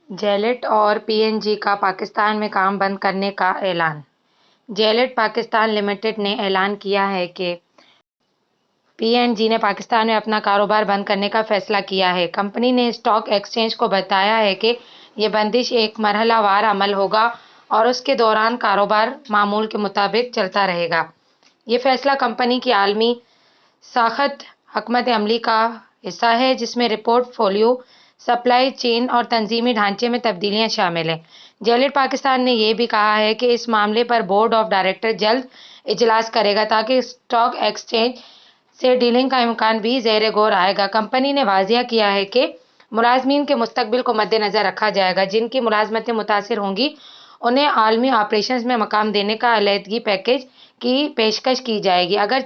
جیلٹ اور پی N G کا پاکستان میں کام بند کرنے کا اعلان۔ جیلٹ پاکستان لمیٹڈ نے اعلان کیا ہے کہ پی این جی نے پاکستان میں اپنا کاروبار بند کرنے کا فیصلہ کیا ہے۔ کمپنی نے اسٹاک ایکسچینج کو بتایا ہے کہ یہ بندش ایک مرحلہ وار عمل ہوگا اور اس کے دوران کاروبار معمول کے مطابق چلتا رہے گا۔ یہ فیصلہ کمپنی کی عالمی ساخت حکمت عملی کا حصہ ہے، جس میں پورٹ فولیو، سپلائی چین اور تنظیمی ڈھانچے میں تبدیلیاں شامل ہیں۔ جیلٹ پاکستان نے یہ بھی کہا ہے کہ اس معاملے پر بورڈ آف ڈائریکٹر جلد اجلاس کرے گا تاکہ اسٹاک ایکسچینج سے ڈیلنگ کا امکان بھی زیر غور آئے گا۔ کمپنی نے واضح کیا ہے کہ ملازمین کے مستقبل کو مد نظر رکھا جائے گا، جن کی ملازمتیں متاثر ہوں گی، انہیں عالمی آپریشنز میں مقام دینے کا علیحدگی پیکیج کی پیشکش کی جائے گی۔ اگر